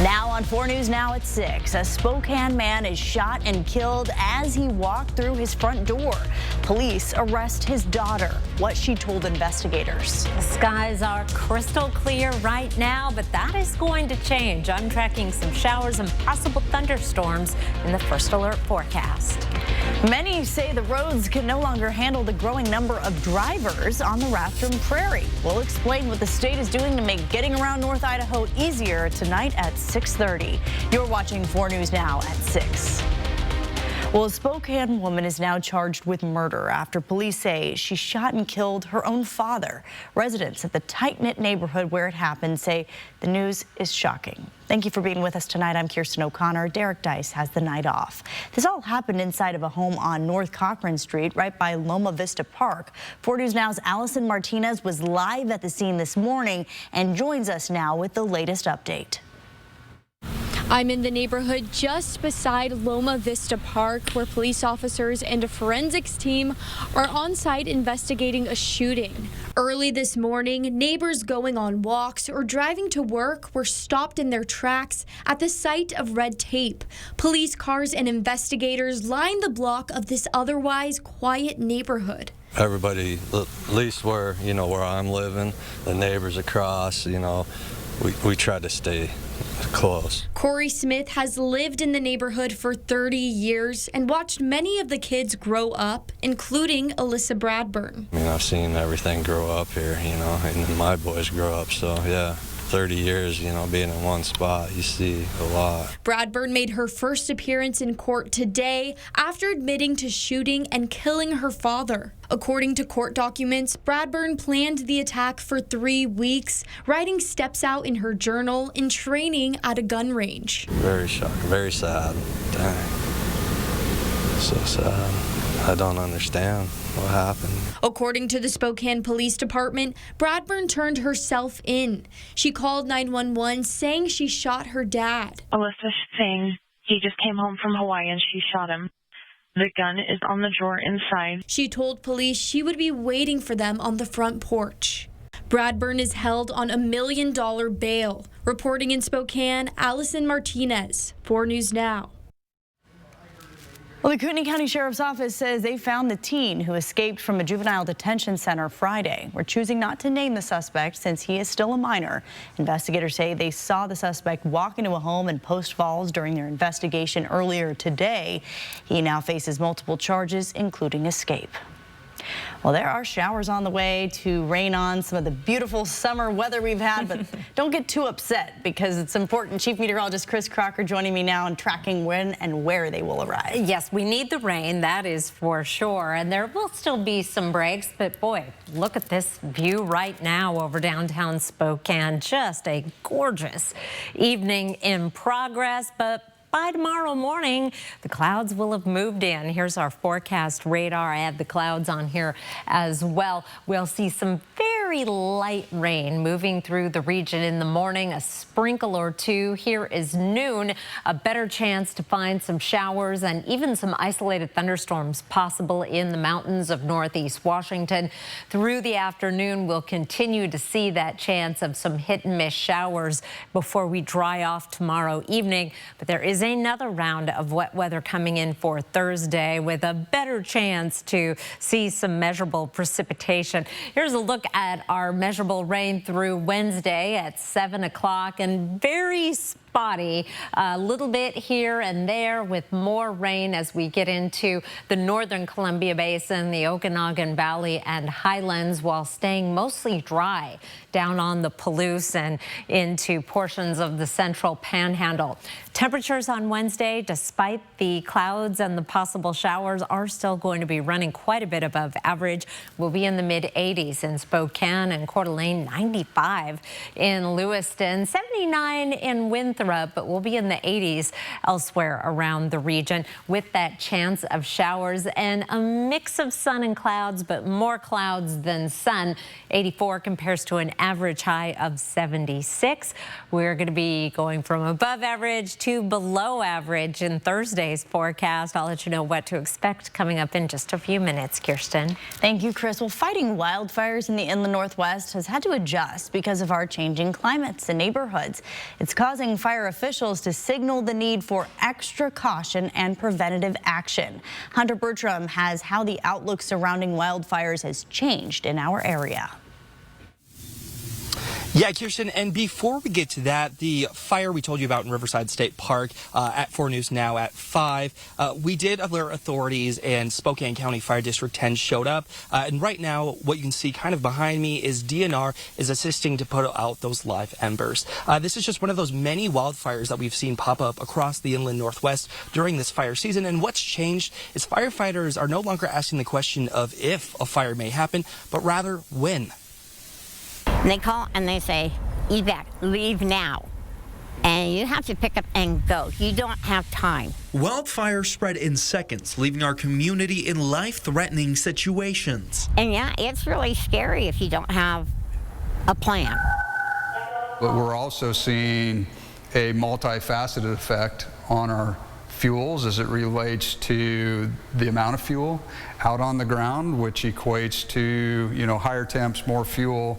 Now on 4 News Now at 6, a Spokane man is shot and killed as he walked through his front door. Police arrest his daughter, what she told investigators. The skies are crystal clear right now, but that is going to change. I'm tracking some showers and possible thunderstorms in the first alert forecast. Many say the roads can no longer handle the growing number of drivers on the Rathdrum Prairie. We'll explain what the state is doing to make getting around North Idaho easier tonight at 6:30. You're watching 4 News Now at 6. Well, a Spokane woman is now charged with murder after police say she shot and killed her own father. Residents at the tight-knit neighborhood where it happened say the news is shocking. Thank you for being with us tonight. I'm Kirsten O'Connor. Derek Dice has the night off. This all happened inside of a home on North Cochrane Street, right by Loma Vista Park. 4 News Now's Allison Martinez was live at the scene this morning and joins us now with the latest update. I'm in the neighborhood just beside Loma Vista Park, where police officers and a forensics team are on site investigating a shooting. Early this morning, neighbors going on walks or driving to work were stopped in their tracks at the site of red tape. Police cars and investigators lined the block of this otherwise quiet neighborhood. Everybody, at least where I'm living, the neighbors across, we try to stay close. Corey Smith has lived in the neighborhood for 30 years and watched many of the kids grow up, including Alyssa Bradburn. I've seen everything grow up here, and my boys grow up, so yeah. 30 years, being in one spot, you see a lot. Bradburn made her first appearance in court today after admitting to shooting and killing her father. According to court documents, Bradburn planned the attack for 3 weeks, writing steps out in her journal and training at a gun range. Very shocking, very sad. Dang. So sad. I don't understand what happened. According to the Spokane Police Department, Bradburn turned herself in. She called 911 saying she shot her dad. Alyssa saying he just came home from Hawaii and she shot him. The gun is on the drawer inside. She told police she would be waiting for them on the front porch. Bradburn is held on $1 million bail. Reporting in Spokane, Allison Martinez, 4 News Now. Well, the Kootenai County Sheriff's Office says they found the teen who escaped from a juvenile detention center Friday. We're choosing not to name the suspect since he is still a minor. Investigators say they saw the suspect walk into a home in Post Falls during their investigation earlier today. He now faces multiple charges, including escape. Well, there are showers on the way to rain on some of the beautiful summer weather we've had, but don't get too upset because it's important. Chief Meteorologist Chris Crocker joining me now and tracking when and where they will arrive. Yes, we need the rain, that is for sure, and there will still be some breaks, but boy, look at this view right now over downtown Spokane. Just a gorgeous evening in progress, but by tomorrow morning, the clouds will have moved in. Here's our forecast radar. I have the clouds on here as well. We'll see some very light rain moving through the region in the morning, a sprinkle or two. Here is noon, a better chance to find some showers and even some isolated thunderstorms possible in the mountains of northeast Washington. Through the afternoon, we'll continue to see that chance of some hit and miss showers before we dry off tomorrow evening. But there is another round of wet weather coming in for Thursday with a better chance to see some measurable precipitation. Here's a look at our measurable rain through Wednesday at 7 o'clock, and very spotty, a little bit here and there with more rain as we get into the northern Columbia Basin, the Okanagan Valley and Highlands, while staying mostly dry down on the Palouse and into portions of the central Panhandle. Temperatures on Wednesday, despite the clouds and the possible showers, are still going to be running quite a bit above average. We'll be in the mid-80s in Spokane and Coeur d'Alene, 95 in Lewiston, 79 in Winthrop, but we'll be in the 80s elsewhere around the region with that chance of showers and a mix of sun and clouds, but more clouds than sun. 84 compares to an average high of 76. We're going to be going from above average to below average in Thursday's forecast. I'll let you know what to expect coming up in just a few minutes, Kirsten. Thank you, Chris. Well, fighting wildfires in the inland Northwest has had to adjust because of our changing climates and neighborhoods. It's causing fire fire officials to signal the need for extra caution and preventative action. Hunter Bertram has how the outlook surrounding wildfires has changed in our area. Yeah, Kirsten, and before we get to that, the fire we told you about in Riverside State Park at 4 News Now at 5, we did alert authorities, and Spokane County Fire District 10 showed up. And right now, what you can see kind of behind me is DNR is assisting to put out those live embers. This is just one of those many wildfires that we've seen pop up across the inland Northwest during this fire season. And what's changed is firefighters are no longer asking the question of if a fire may happen, but rather when. They call and they say, evac, leave now. And you have to pick up and go. You don't have time. Wildfires spread in seconds, leaving our community in life-threatening situations. And yeah, it's really scary if you don't have a plan. But we're also seeing a multifaceted effect on our fuels as it relates to the amount of fuel out on the ground, which equates to, higher temps, more fuel,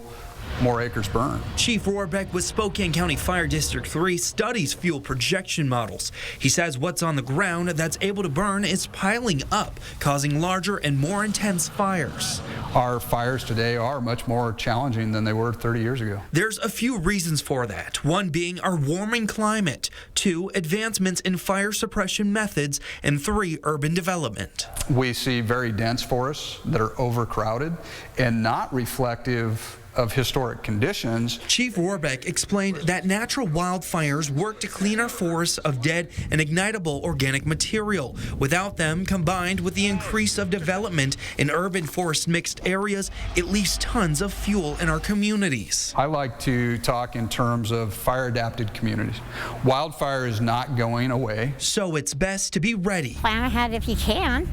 more acres burned. Chief Rohrbeck with Spokane County Fire District 3 studies fuel projection models. He says what's on the ground that's able to burn is piling up, causing larger and more intense fires. Our fires today are much more challenging than they were 30 years ago. There's a few reasons for that. One being our warming climate, 2, advancements in fire suppression methods, and 3, urban development. We see very dense forests that are overcrowded and not reflective of historic conditions. Chief Rohrbeck explained that natural wildfires work to clean our forests of dead and ignitable organic material. Without them, combined with the increase of development in urban forest mixed areas, it leaves tons of fuel in our communities. I like to talk in terms of fire-adapted communities. Wildfire is not going away. So it's best to be ready. Plan ahead if you can.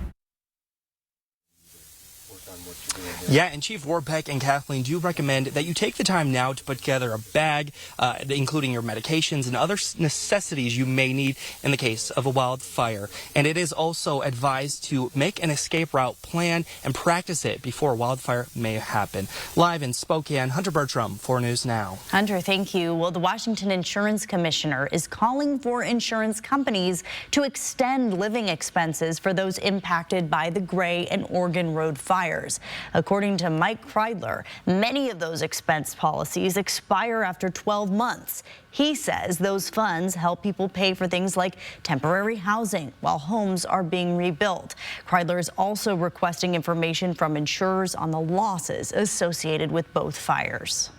Yeah, and Chief Rohrbeck and Kathleen do recommend that you take the time now to put together a bag, including your medications and other necessities you may need in the case of a wildfire. And it is also advised to make an escape route plan and practice it before a wildfire may happen. Live in Spokane, Hunter Bertram, 4 News Now. Hunter, thank you. Well, the Washington Insurance Commissioner is calling for insurance companies to extend living expenses for those impacted by the Gray and Oregon Road fires. According to Mike Kreidler, many of those expense policies expire after 12 months. He says those funds help people pay for things like temporary housing while homes are being rebuilt. Kreidler is also requesting information from insurers on the losses associated with both fires.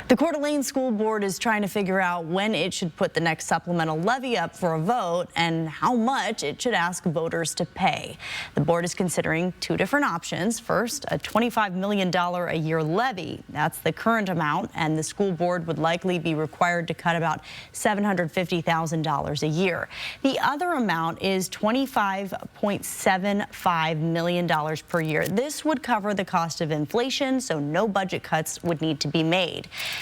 The Coeur d'Alene School Board is trying to figure out when it should put the next supplemental levy up for a vote and how much it should ask voters to pay. The board is considering 2 different options. First, a $25 million a year levy. That's the current amount, and the school board would likely be required to cut about $750,000 a year. The other amount is $25.75 million per year. This would cover the cost of inflation, so no budget cuts would need to be made.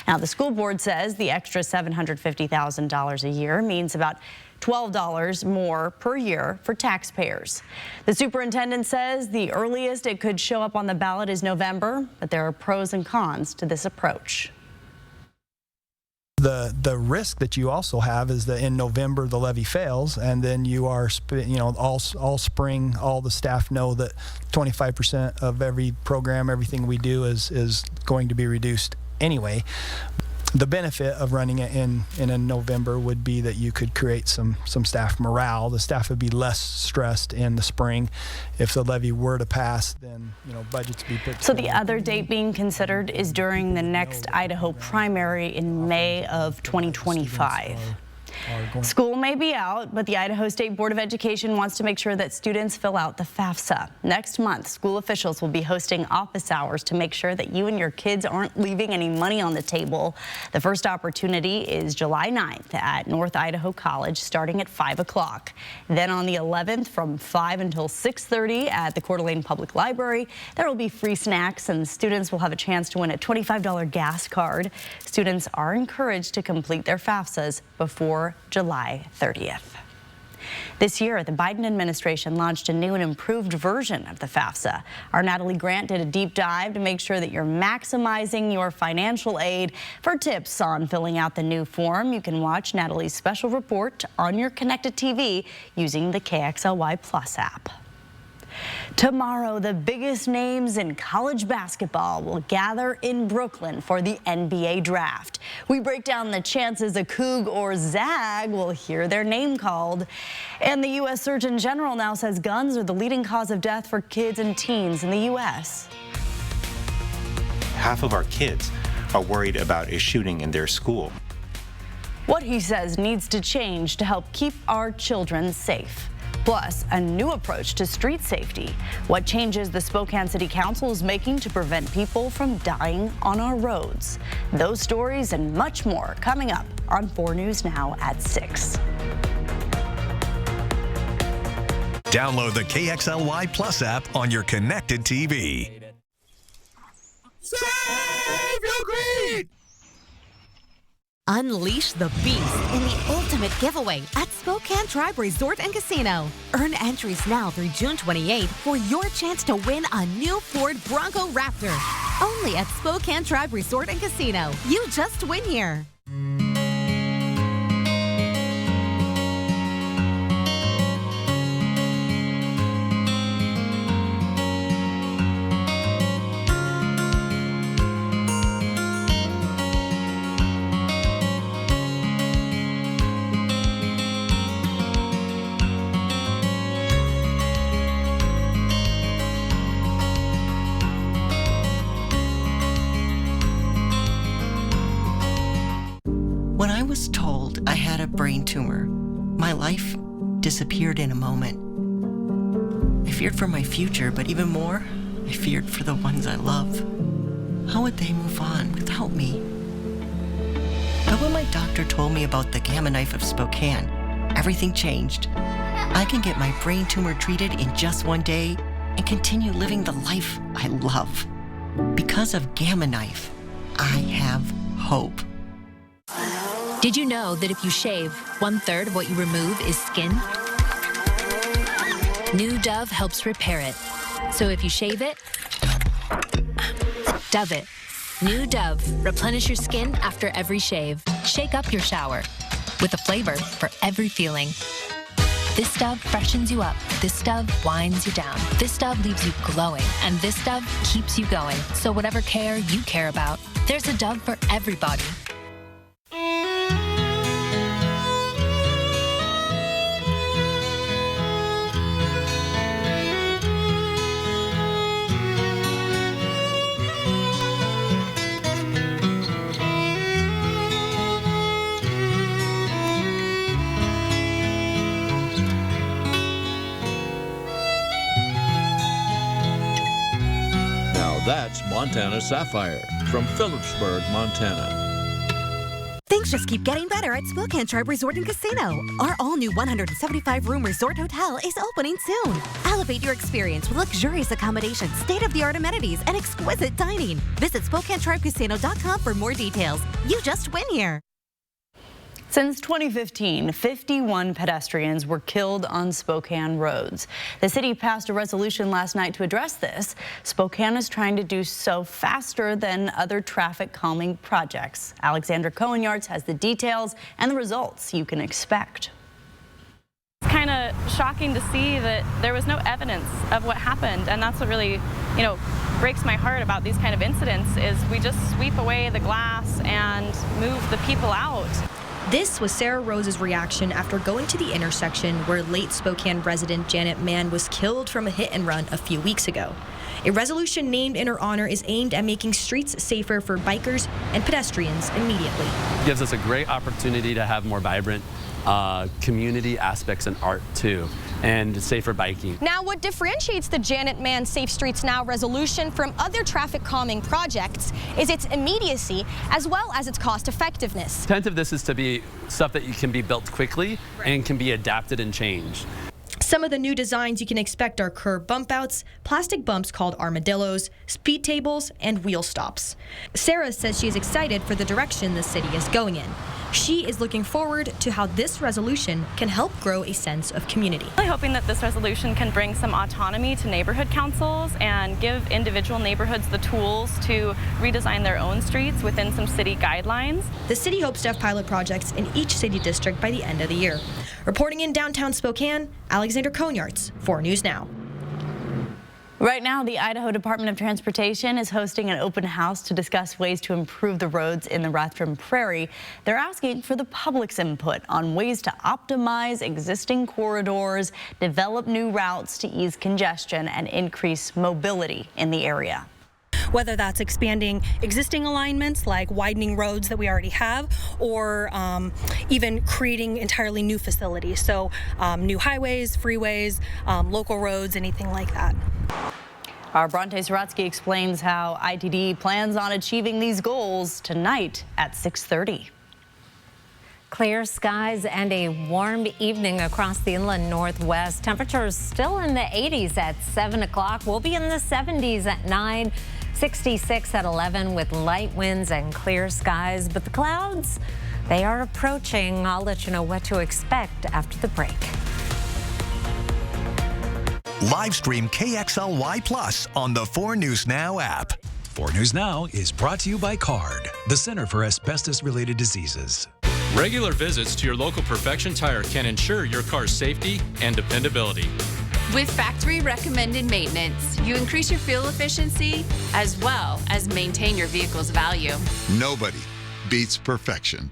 Now, the school board says the extra $750,000 a year means about $12 more per year for taxpayers. The superintendent says the earliest it could show up on the ballot is November, but there are pros and cons to this approach. The risk that you also have is that in November the levy fails, and then you are, all spring, all the staff know that 25% of every program, everything we do is going to be reduced anyway. The benefit of running it in November would be that you could create some staff morale. The staff would be less stressed in the spring. If the levy were to pass, then budgets be put together. So the other date being considered is during the next Idaho primary in May of 2025. School may be out, but the Idaho State Board of Education wants to make sure that students fill out the FAFSA. Next month, school officials will be hosting office hours to make sure that you and your kids aren't leaving any money on the table. The first opportunity is July 9th at North Idaho College, starting at 5 o'clock. Then on the 11th, from 5 until 6:30 at the Coeur d'Alene Public Library, there will be free snacks, and students will have a chance to win a $25 gas card. Students are encouraged to complete their FAFSAs before July 30th. This year, the Biden administration launched a new and improved version of the FAFSA. Our Natalie Grant did a deep dive to make sure that you're maximizing your financial aid. For tips on filling out the new form, you can watch Natalie's special report on your connected TV using the KXLY Plus app. Tomorrow, the biggest names in college basketball will gather in Brooklyn for the NBA draft. We break down the chances a Coug or Zag will hear their name called. And the U.S. Surgeon General now says guns are the leading cause of death for kids and teens in the U.S. Half of our kids are worried about a shooting in their school. What he says needs to change to help keep our children safe. Plus, a new approach to street safety. What changes the Spokane City Council is making to prevent people from dying on our roads. Those stories and much more coming up on 4 News Now at 6. Download the KXLY Plus app on your connected TV. Save your greed! Unleash the beast in the ultimate giveaway at Spokane Tribe Resort and Casino. Earn entries now through June 28th for your chance to win a new Ford Bronco Raptor. Only at Spokane Tribe Resort and Casino. You just win here. When I was told I had a brain tumor, my life disappeared in a moment. I feared for my future, but even more, I feared for the ones I love. How would they move on without me? But when my doctor told me about the Gamma Knife of Spokane, everything changed. I can get my brain tumor treated in just 1 day and continue living the life I love. Because of Gamma Knife, I have hope. Did you know that if you shave, 1/3 of what you remove is skin? New Dove helps repair it. So if you shave it, Dove it. New Dove. Replenish your skin after every shave. Shake up your shower with a flavor for every feeling. This Dove freshens you up. This Dove winds you down. This Dove leaves you glowing. And this Dove keeps you going. So whatever care you care about, there's a Dove for everybody. That's Montana Sapphire from Phillipsburg, Montana. Things just keep getting better at Spokane Tribe Resort and Casino. Our all-new 175-room resort hotel is opening soon. Elevate your experience with luxurious accommodations, state-of-the-art amenities, and exquisite dining. Visit SpokaneTribeCasino.com for more details. You just win here. Since 2015, 51 pedestrians were killed on Spokane roads. The city passed a resolution last night to address this. Spokane is trying to do so faster than other traffic calming projects. Alexandra Cohen-Yards has the details and the results you can expect. It's kind of shocking to see that there was no evidence of what happened, and that's what really, breaks my heart about these kind of incidents is we just sweep away the glass and move the people out. This was Sarah Rose's reaction after going to the intersection where late Spokane resident Janet Mann was killed from a hit and run a few weeks ago. A resolution named in her honor is aimed at making streets safer for bikers and pedestrians immediately. It gives us a great opportunity to have more vibrant community aspects and art too, and safer biking. Now, what differentiates the Janet Mann Safe Streets Now resolution from other traffic calming projects is its immediacy as well as its cost effectiveness. The intent of this is to be stuff that can be built quickly and can be adapted and changed. Some of the new designs you can expect are curb bump outs, plastic bumps called armadillos, speed tables, and wheel stops. Sarah says she is excited for the direction the city is going in. She is looking forward to how this resolution can help grow a sense of community. I'm really hoping that this resolution can bring some autonomy to neighborhood councils and give individual neighborhoods the tools to redesign their own streets within some city guidelines. The city hopes to have pilot projects in each city district by the end of the year. Reporting in downtown Spokane, Alexander Konyarts, 4 News Now. Right now, the Idaho Department of Transportation is hosting an open house to discuss ways to improve the roads in the Rathdrum Prairie. They're asking for the public's input on ways to optimize existing corridors, develop new routes to ease congestion, and increase mobility in the area. Whether that's expanding existing alignments like widening roads that we already have, or even creating entirely new facilities. So new highways, freeways, local roads, anything like that. Our Bronte Saratsky explains how ITD plans on achieving these goals tonight at 6:30. Clear skies and a warm evening across the inland northwest. Temperatures still in the 80s at 7 o'clock. We'll be in the 70s at 9, 66 at 11 with light winds and clear skies. But the clouds, they are approaching. I'll let you know what to expect after the break. Live stream KXLY Plus on the 4 News Now app. 4 News Now is brought to you by CARD, the Center for Asbestos-Related Diseases. Regular visits to your local Perfection Tire can ensure your car's safety and dependability. With factory recommended maintenance, you increase your fuel efficiency as well as maintain your vehicle's value. Nobody beats perfection.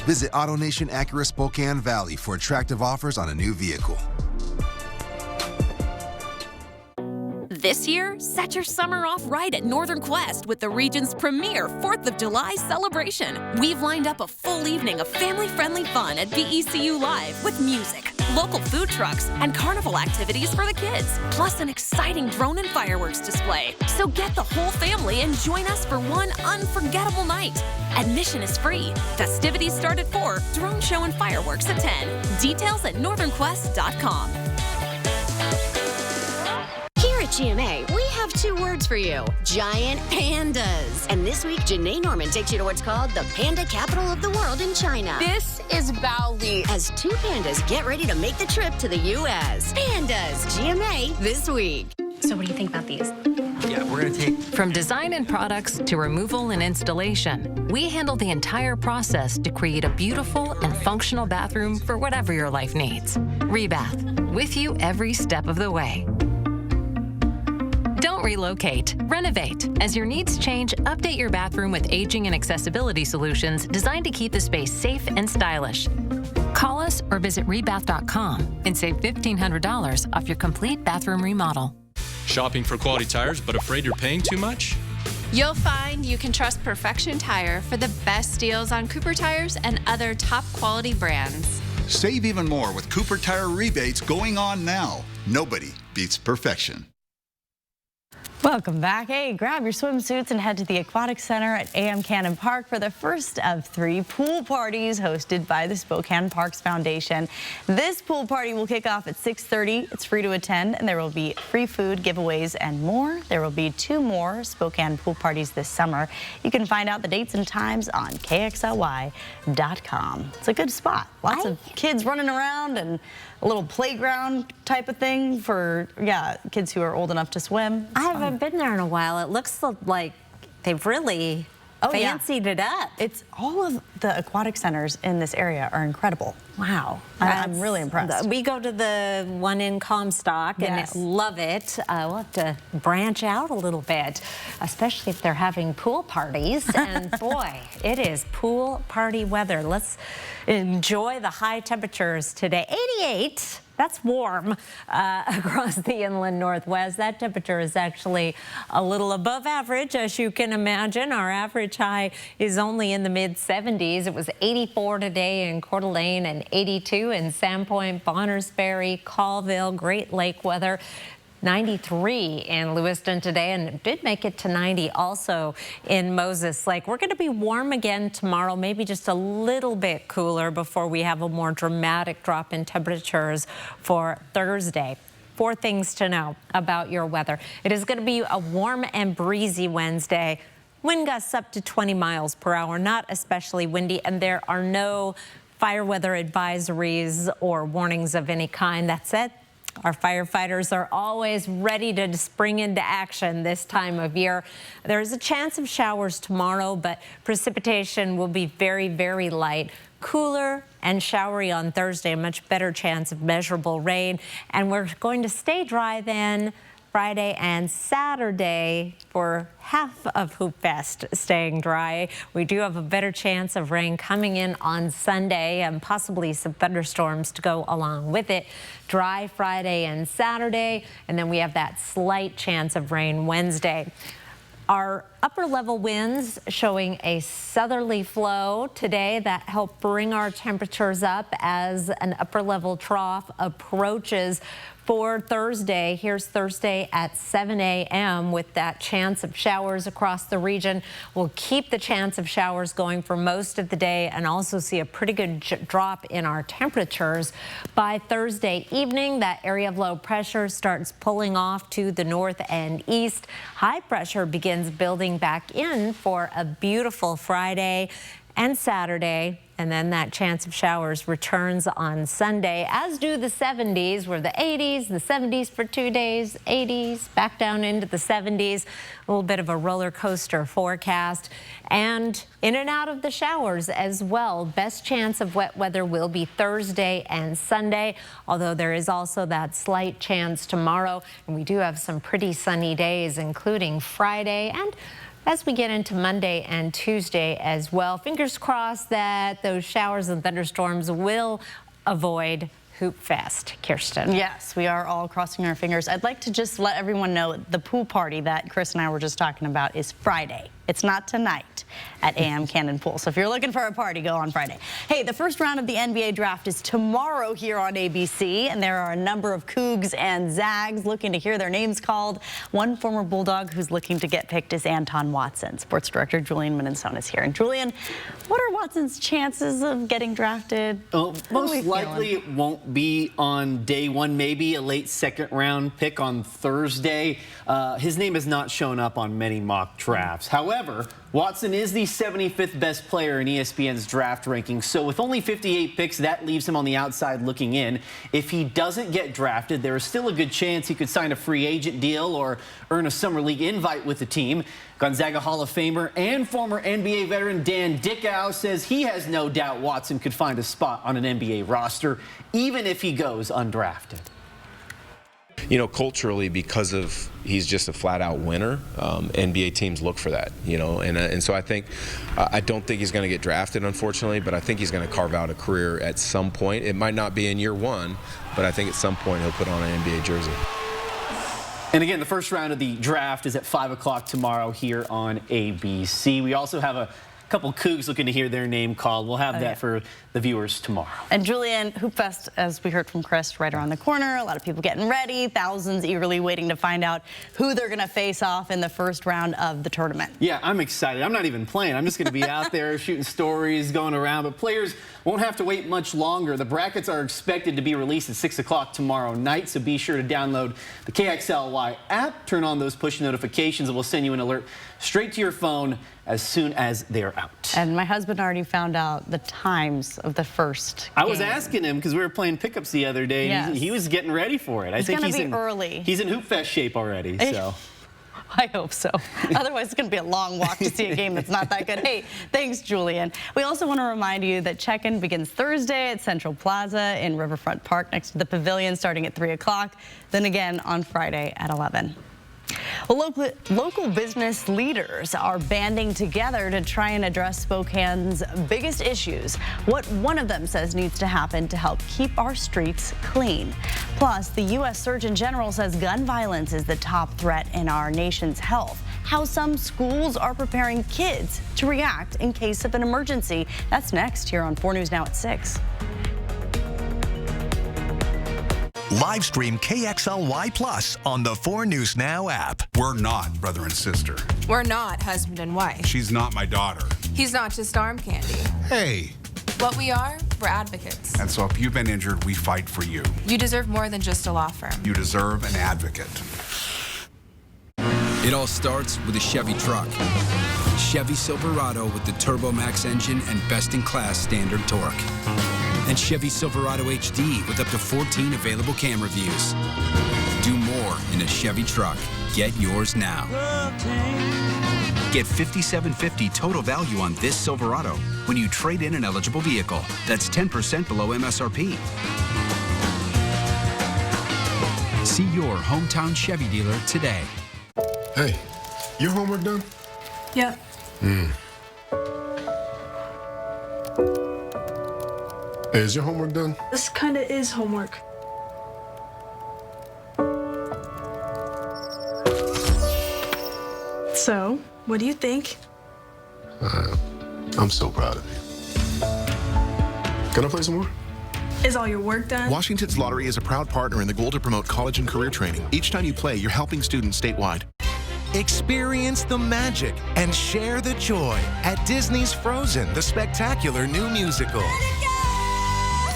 Visit AutoNation Acura Spokane Valley for attractive offers on a new vehicle. This year, set your summer off right at Northern Quest with the region's premier 4th of July celebration. We've lined up a full evening of family-friendly fun at VECU Live with music, local food trucks, and carnival activities for the kids, plus an exciting drone and fireworks display. So get the whole family and join us for one unforgettable night. Admission is free. Festivities start at 4, drone show and fireworks at 10. Details at northernquest.com. At GMA, we have 2 words for you: giant pandas. And this week, Janae Norman takes you to what's called the panda capital of the world in China. This is Baoli. As 2 pandas get ready to make the trip to the U.S. Pandas, GMA, this week. So what do you think about these? Yeah, we're going to take... From design and products to removal and installation, we handle the entire process to create a beautiful and functional bathroom for whatever your life needs. Rebath, with you every step of the way. Don't relocate, renovate. As your needs change, update your bathroom with aging and accessibility solutions designed to keep the space safe and stylish. Call us or visit rebath.com and save $1,500 off your complete bathroom remodel. Shopping for quality tires but afraid you're paying too much? You'll find you can trust Perfection Tire for the best deals on Cooper tires and other top quality brands. Save even more with Cooper Tire rebates going on now. Nobody beats perfection. Welcome back. Hey, grab your swimsuits and head to the Aquatic Center at A.M. Cannon Park for the first of 3 pool parties hosted by the Spokane Parks Foundation. This pool party will kick off at 6:30. It's free to attend, and there will be free food, giveaways, and more. There will be 2 more Spokane pool parties this summer. You can find out the dates and times on KXLY.com. It's a good spot. Lots of kids running around and a little playground type of thing for, kids who are old enough to swim. I haven't been there in a while. It looks like they've really fancied it up. It's all of the aquatic centers in this area are incredible. Wow. I'm really impressed. We go to the one in Comstock and love it. We'll have to branch out a little bit, especially if they're having pool parties. And boy, it is pool party weather. Let's enjoy the high temperatures today. 88. That's warm across the inland Northwest. That temperature is actually a little above average, as you can imagine. Our average high is only in the mid-70s. It was 84 today in Coeur d'Alene and 82 in Sandpoint, Bonners Ferry, Colville, Great Lake weather. 93 in Lewiston today, and it did make it to 90 also in Moses Lake. We're going to be warm again tomorrow, maybe just a little bit cooler before we have a more dramatic drop in temperatures for Thursday. 4 things to know about your weather. It is going to be a warm and breezy Wednesday. Wind gusts up to 20 miles per hour, not especially windy, and there are no fire weather advisories or warnings of any kind. That said, our firefighters are always ready to spring into action this time of year. There is a chance of showers tomorrow, but precipitation will be very, very light. Cooler and showery on Thursday, a much better chance of measurable rain. And we're going to stay dry then Friday and Saturday for half of Hoop Fest staying dry. We do have a better chance of rain coming in on Sunday and possibly some thunderstorms to go along with it. Dry Friday and Saturday, and then we have that slight chance of rain Wednesday. Our upper level winds showing a southerly flow today that help bring our temperatures up as an upper level trough approaches for Thursday. Here's Thursday at 7 a.m. with that chance of showers across the region. We'll keep the chance of showers going for most of the day and also see a pretty good drop in our temperatures. By Thursday evening, that area of low pressure starts pulling off to the north and east. High pressure begins building back in for a beautiful Friday and Saturday, and then that chance of showers returns on Sunday, as do the 70s. We're the 80s, the 70s for 2 days, 80s, back down into the 70s. A little bit of a roller coaster forecast, and in and out of the showers as well. Best chance of wet weather will be Thursday and Sunday, although there is also that slight chance tomorrow, and we do have some pretty sunny days, including Friday and as we get into Monday and Tuesday as well. Fingers crossed that those showers and thunderstorms will avoid Hoop Fest. Kirsten. Yes, we are all crossing our fingers. I'd like to just let everyone know the pool party that Chris and I were just talking about is Friday. It's not tonight at AM Cannon Pool. So if you're looking for a party, go on Friday. Hey, the first round of the NBA draft is tomorrow here on ABC, and there are a number of Cougs and Zags looking to hear their names called. One former Bulldog who's looking to get picked is Anton Watson. Sports director Julian Minnesota is here. And Julian, what are Watson's chances of getting drafted? Most likely it won't be on day one, maybe a late second-round pick on Thursday. His name has not shown up on many mock drafts. However, Watson is the 75th best player in ESPN's draft ranking, so with only 58 picks, that leaves him on the outside looking in. If he doesn't get drafted, there is still a good chance he could sign a free agent deal or earn a summer league invite with the team. Gonzaga Hall of Famer and former NBA veteran Dan Dickau says he has no doubt Watson could find a spot on an NBA roster, even if he goes undrafted. You know, culturally, because of he's just a flat-out winner, NBA teams look for that, you know, and so I think I don't think he's going to get drafted, unfortunately, but I think he's going to carve out a career at some point. It might not be in year one, but I think at some point he'll put on an NBA jersey. And again, the first round of the draft is at 5 o'clock tomorrow here on ABC. We also have a couple Cougs looking to hear their name called. We'll have that for the viewers tomorrow. And Julian, Hoop Fest, as we heard from Chris, right around the corner. A lot of people getting ready, thousands eagerly waiting to find out who they're going to face off in the first round of the tournament. Yeah, I'm excited. I'm not even playing. I'm just going to be out there shooting stories, going around. But players won't have to wait much longer. The brackets are expected to be released at 6 o'clock tomorrow night, so be sure to download the KXLY app, turn on those push notifications, and we'll send you an alert straight to your phone as soon as they're out. And my husband already found out the times of the first game. I was asking him because we were playing pickups the other day, and he was getting ready for it. I think he's in early. He's in Hoop Fest shape already, so. I hope so. Otherwise, it's going to be a long walk to see a game that's not that good. Hey, thanks, Julian. We also want to remind you that check-in begins Thursday at Central Plaza in Riverfront Park next to the Pavilion starting at 3 o'clock, then again on Friday at 11. Well, Well, local business leaders are banding together to try and address Spokane's biggest issues. What one of them says needs to happen to help keep our streets clean. Plus, the U.S. Surgeon General says gun violence is the top threat in our nation's health. How some schools are preparing kids to react in case of an emergency. That's next here on 4 News Now at 6. Live stream KXLY Plus on the 4 News Now app. We're not brother and sister. We're not husband and wife. She's not my daughter. He's not just arm candy. Hey. What we are, we're advocates. And so if you've been injured, we fight for you. You deserve more than just a law firm. You deserve an advocate. It all starts with a Chevy truck. Chevy Silverado with the TurboMax engine and best-in-class standard torque. And Chevy Silverado HD with up to 14 available camera views. Do more in a Chevy truck. Get yours now. Get $5,750 total value on this Silverado when you trade in an eligible vehicle. That's 10% below MSRP. See your hometown Chevy dealer today. Hey, your homework done? Yep. Hey, is your homework done? This kind of is homework. So, what do you think? I'm so proud of you. Can I play some more? Is all your work done? Washington's Lottery is a proud partner in the goal to promote college and career training. Each time you play, you're helping students statewide. Experience the magic and share the joy at Disney's Frozen, the spectacular new musical.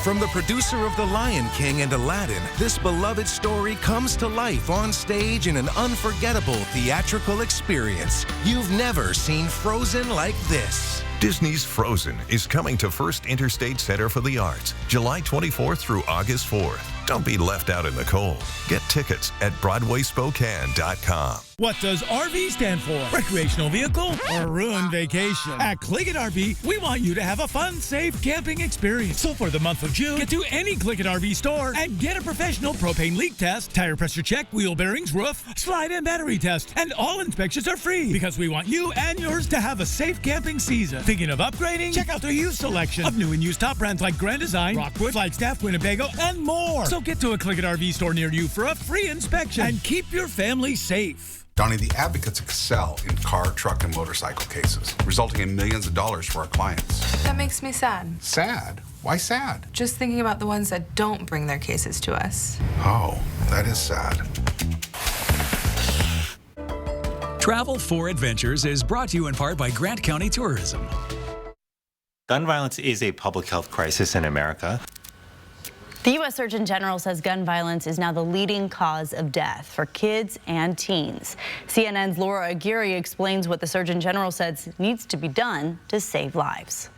From the producer of The Lion King and Aladdin, this beloved story comes to life on stage in an unforgettable theatrical experience. You've never seen Frozen like this. Disney's Frozen is coming to First Interstate Center for the Arts, July 24th through August 4th. Don't be left out in the cold. Get tickets at BroadwaySpokane.com. What does RV stand for? Recreational vehicle or ruined vacation? At Click It RV, we want you to have a fun, safe camping experience. So for the month of June, get to any Click It RV store and get a professional propane leak test, tire pressure check, wheel bearings, roof, slide and battery test. And all inspections are free because we want you and yours to have a safe camping season. Thinking of upgrading? Check out the used selection of new and used top brands like Grand Design, Rockwood, Flagstaff, Winnebago, and more. So get to a Click It RV store near you for a free inspection and keep your family safe. Donnie, the advocates excel in car, truck, and motorcycle cases, resulting in millions of dollars for our clients. That makes me sad. Sad? Why sad? Just thinking about the ones that don't bring their cases to us. Oh, that is sad. Travel for Adventures is brought to you in part by Grant County Tourism. Gun violence is a public health crisis in America. The U.S. Surgeon General says gun violence is now the leading cause of death for kids and teens. CNN's Laura Aguirre explains what the Surgeon General says needs to be done to save lives.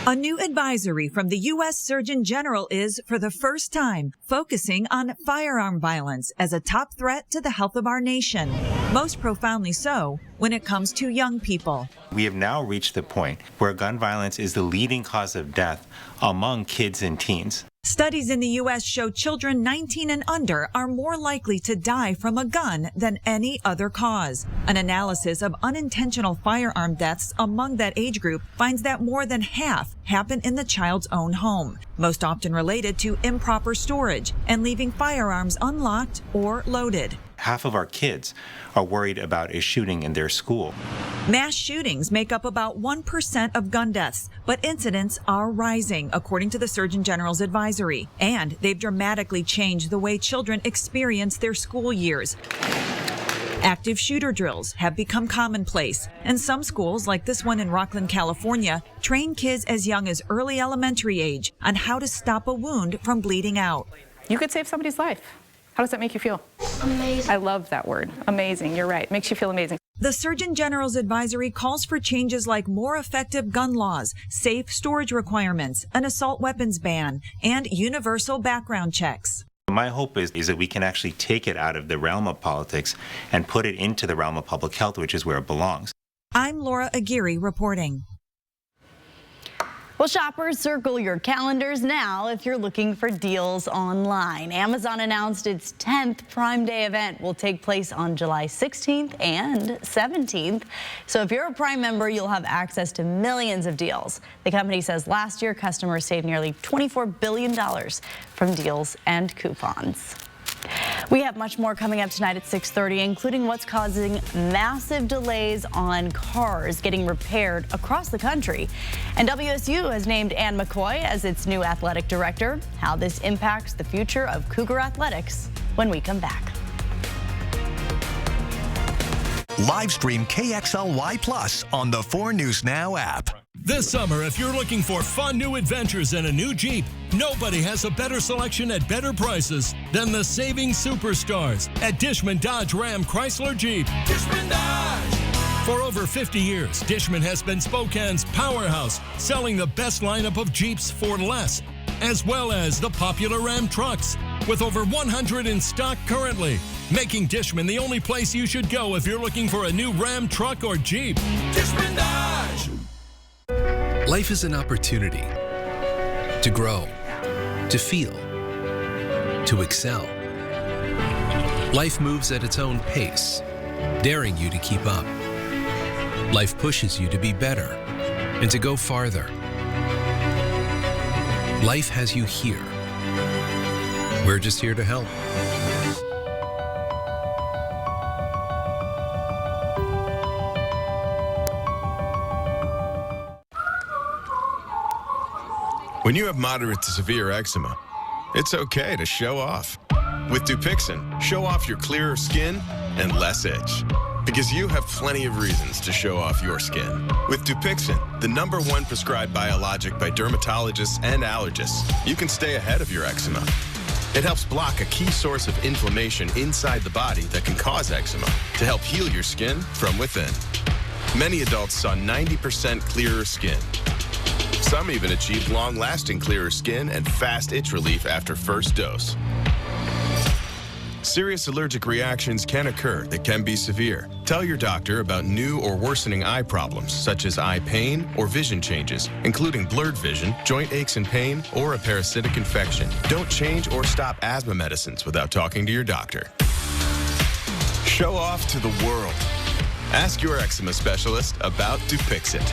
A new advisory from the U.S. Surgeon General is, for the first time, focusing on firearm violence as a top threat to the health of our nation. Most profoundly so when it comes to young people. We have now reached the point where gun violence is the leading cause of death among kids and teens. Studies in the U.S. show children 19 and under are more likely to die from a gun than any other cause. An analysis of unintentional firearm deaths among that age group finds that more than half happen in the child's own home, most often related to improper storage and leaving firearms unlocked or loaded. Half of our kids are worried about a shooting in their school. Mass shootings make up about 1% of gun deaths, but incidents are rising, according to the Surgeon General's advisory. And they've dramatically changed the way children experience their school years. Active shooter drills have become commonplace, and some schools, like this one in Rockland, California, train kids as young as early elementary age on how to stop a wound from bleeding out. You could save somebody's life. How does that make you feel? Amazing. I love that word. Amazing. You're right. It makes you feel amazing. The Surgeon General's advisory calls for changes like more effective gun laws, safe storage requirements, an assault weapons ban, and universal background checks. My hope is that we can actually take it out of the realm of politics and put it into the realm of public health, which is where it belongs. I'm Laura Aguirre reporting. Well, shoppers, circle your calendars now if you're looking for deals online. Amazon announced its 10th Prime Day event will take place on July 16th and 17th. So if you're a Prime member, you'll have access to millions of deals. The company says last year customers saved nearly $24 billion from deals and coupons. We have much more coming up tonight at 6:30, including what's causing massive delays on cars getting repaired across the country. And WSU has named Ann McCoy as its new athletic director. How this impacts the future of Cougar athletics when we come back. Live stream KXLY Plus on the 4 News Now app. This summer, if you're looking for fun new adventures and a new Jeep, nobody has a better selection at better prices than the saving superstars at Dishman Dodge Ram Chrysler Jeep. Dishman Dodge! For over 50 years, Dishman has been Spokane's powerhouse, selling the best lineup of Jeeps for less, as well as the popular Ram trucks, with over 100 in stock currently, making Dishman the only place you should go if you're looking for a new Ram truck or Jeep. Dishman Dodge! Life is an opportunity to grow, to feel, to excel. Life moves at its own pace, daring you to keep up. Life pushes you to be better and to go farther. Life has you here. We're just here to help. When you have moderate to severe eczema, it's okay to show off. With Dupixent, show off your clearer skin and less itch. Because you have plenty of reasons to show off your skin. With Dupixent, the #1 prescribed biologic by dermatologists and allergists, you can stay ahead of your eczema. It helps block a key source of inflammation inside the body that can cause eczema to help heal your skin from within. Many adults saw 90% clearer skin. Some even achieved long-lasting clearer skin and fast itch relief after first dose. Serious allergic reactions can occur that can be severe. Tell your doctor about new or worsening eye problems, such as eye pain or vision changes, including blurred vision, joint aches and pain, or a parasitic infection. Don't change or stop asthma medicines without talking to your doctor. Show off to the world. Ask your eczema specialist about Dupixent.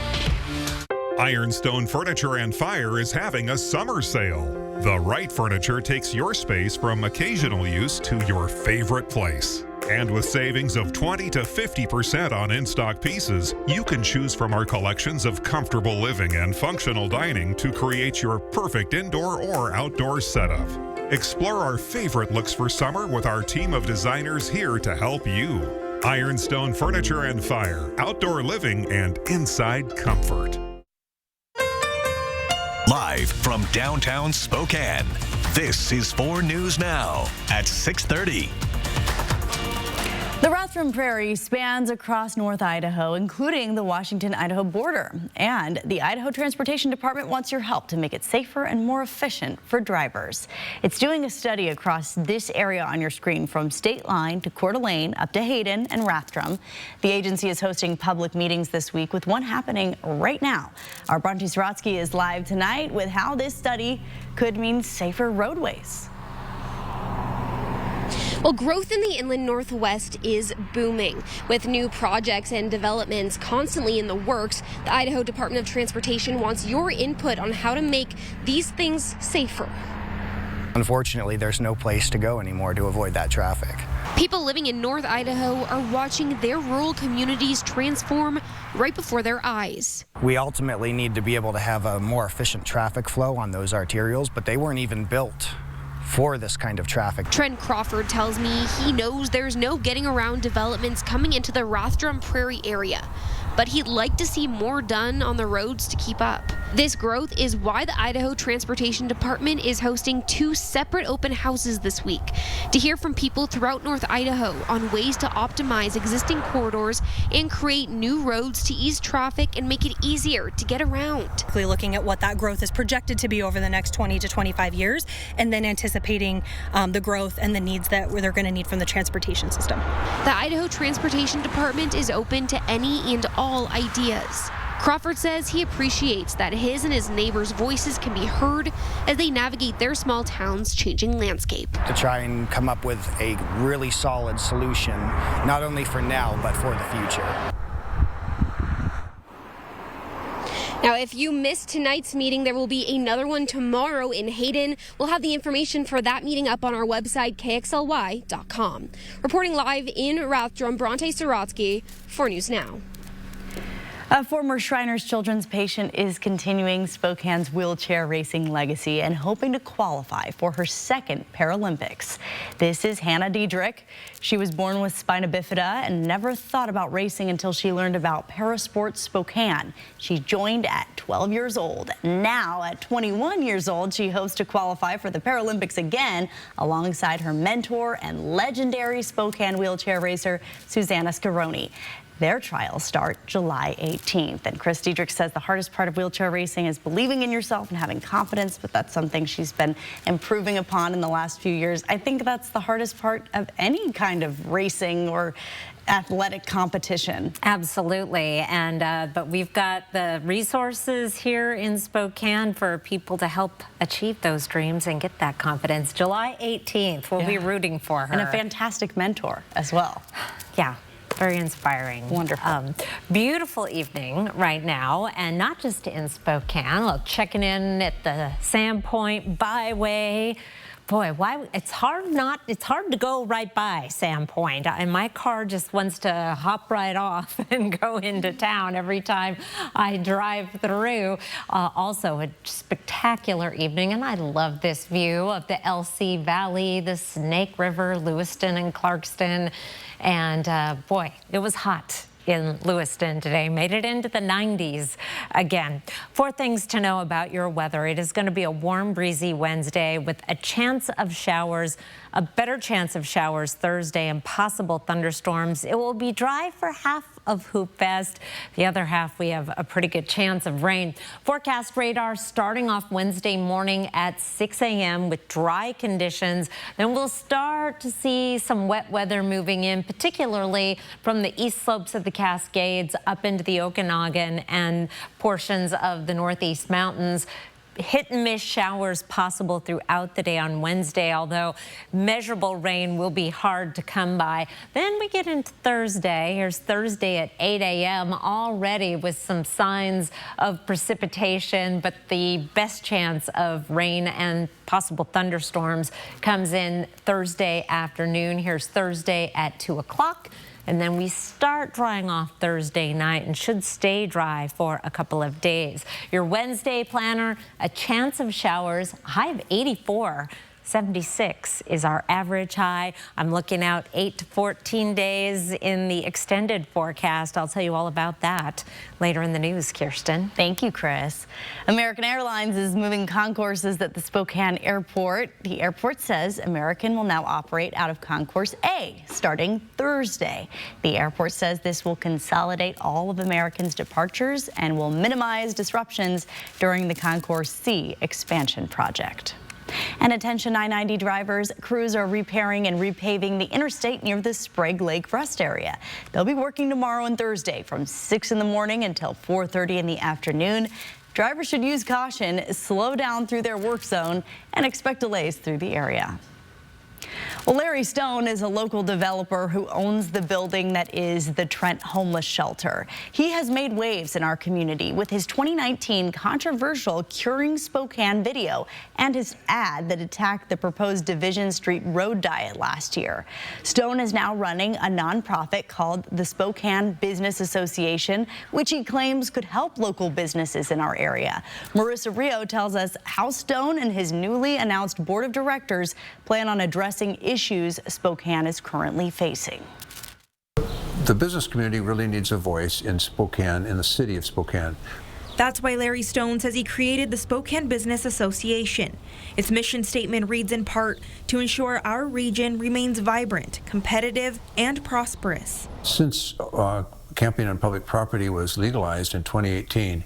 Ironstone Furniture and Fire is having a summer sale. The right furniture takes your space from occasional use to your favorite place. And with savings of 20 to 50% on in-stock pieces, you can choose from our collections of comfortable living and functional dining to create your perfect indoor or outdoor setup. Explore our favorite looks for summer with our team of designers here to help you. Ironstone Furniture and Fire, outdoor living and inside comfort. Live from downtown Spokane, this is 4 News Now at 6:30. The Rathdrum Prairie spans across North Idaho, including the Washington-Idaho border. And the Idaho Transportation Department wants your help to make it safer and more efficient for drivers. It's doing a study across this area on your screen, from State Line to Coeur d'Alene, up to Hayden and Rathdrum. The agency is hosting public meetings this week, with one happening right now. Our Bronte Sorotsky is live tonight with how this study could mean safer roadways. Well, growth in the inland Northwest is booming. With new projects and developments constantly in the works, the Idaho Department of Transportation wants your input on how to make these things safer. Unfortunately, there's no place to go anymore to avoid that traffic. People living in North Idaho are watching their rural communities transform right before their eyes. We ultimately need to be able to have a more efficient traffic flow on those arterials, but they weren't even built for this kind of traffic. Trent Crawford tells me he knows there's no getting around developments coming into the Rathdrum Prairie area, but he'd like to see more done on the roads to keep up. This growth is why the Idaho Transportation Department is hosting 2 separate open houses this week to hear from people throughout North Idaho on ways to optimize existing corridors and create new roads to ease traffic and make it easier to get around. Looking at what that growth is projected to be over the next 20 to 25 years, and then anticipating the growth and the needs that they're going to need from the transportation system. The Idaho Transportation Department is open to any and all ideas. Crawford says he appreciates that his and his neighbors' voices can be heard as they navigate their small town's changing landscape. To try and come up with a really solid solution, not only for now, but for the future. Now, if you missed tonight's meeting, there will be another one tomorrow in Hayden. We'll have the information for that meeting up on our website, KXLY.com. Reporting live in Rathdrum, Bronte Sorotsky for News Now. A former Shriners Children's patient is continuing Spokane's wheelchair racing legacy and hoping to qualify for her second Paralympics. This is Hannah Diedrich. She was born with spina bifida and never thought about racing until she learned about Parasports Spokane. She joined at 12 years old. Now, at 21 years old, she hopes to qualify for the Paralympics again alongside her mentor and legendary Spokane wheelchair racer, Susanna Scaroni. Their trials start July 18th. And Chris Diedrich says the hardest part of wheelchair racing is believing in yourself and having confidence, but that's something she's been improving upon in the last few years. I think that's the hardest part of any kind of racing or athletic competition. Absolutely. And but we've got the resources here in Spokane for people to help achieve those dreams and get that confidence. July 18th, we'll be rooting for her. And a fantastic mentor as well. Yeah. Very inspiring. Wonderful. Beautiful evening right now, and not just in Spokane. Checking in at the Sandpoint Byway. Boy, why it's hard to go right by Sandpoint. And my car just wants to hop right off and go into town every time I drive through. Also a spectacular evening, and I love this view of the LC Valley, the Snake River, Lewiston and Clarkston. And boy, it was hot in Lewiston today. Made it into the 90s again. 4 things to know about your weather. It is going to be a warm, breezy Wednesday with a chance of showers, a better chance of showers Thursday and possible thunderstorms. It will be dry for half of Hoop Fest. The other half, we have a pretty good chance of rain. Forecast radar starting off Wednesday morning at 6 a.m. with dry conditions. Then we'll start to see some wet weather moving in, particularly from the east slopes of the Cascades up into the Okanagan and portions of the Northeast Mountains. Hit and miss showers possible throughout the day on Wednesday, although measurable rain will be hard to come by. Then we get into Thursday. Here's Thursday at 8 a.m. already with some signs of precipitation, but the best chance of rain and possible thunderstorms comes in Thursday afternoon. Here's Thursday at 2 o'clock. And then we start drying off Thursday night and should stay dry for a couple of days. Your Wednesday planner, a chance of showers, high of 84. 76 is our average high. I'm looking out 8 to 14 days in the extended forecast. I'll tell you all about that later in the news, Kirsten. Thank you, Chris. American Airlines is moving concourses at the Spokane Airport. The airport says American will now operate out of Concourse A starting Thursday. The airport says this will consolidate all of American's departures and will minimize disruptions during the Concourse C expansion project. And attention I-90 drivers, crews are repairing and repaving the interstate near the Sprague Lake Rest area. They'll be working tomorrow and Thursday from 6 in the morning until 4:30 in the afternoon. Drivers should use caution, slow down through their work zone, and expect delays through the area. Well, Larry Stone is a local developer who owns the building that is the Trent Homeless Shelter. He has made waves in our community with his 2019 controversial Curing Spokane video and his ad that attacked the proposed Division Street Road diet last year. Stone is now running a nonprofit called the Spokane Business Association, which he claims could help local businesses in our area. Marissa Rio tells us how Stone and his newly announced board of directors plan on addressing issues Spokane is currently facing. The business community really needs a voice in Spokane, in the city of Spokane. That's why Larry Stone says he created the Spokane Business Association. Its mission statement reads in part, to ensure our region remains vibrant, competitive, and prosperous. Since camping on public property was legalized in 2018,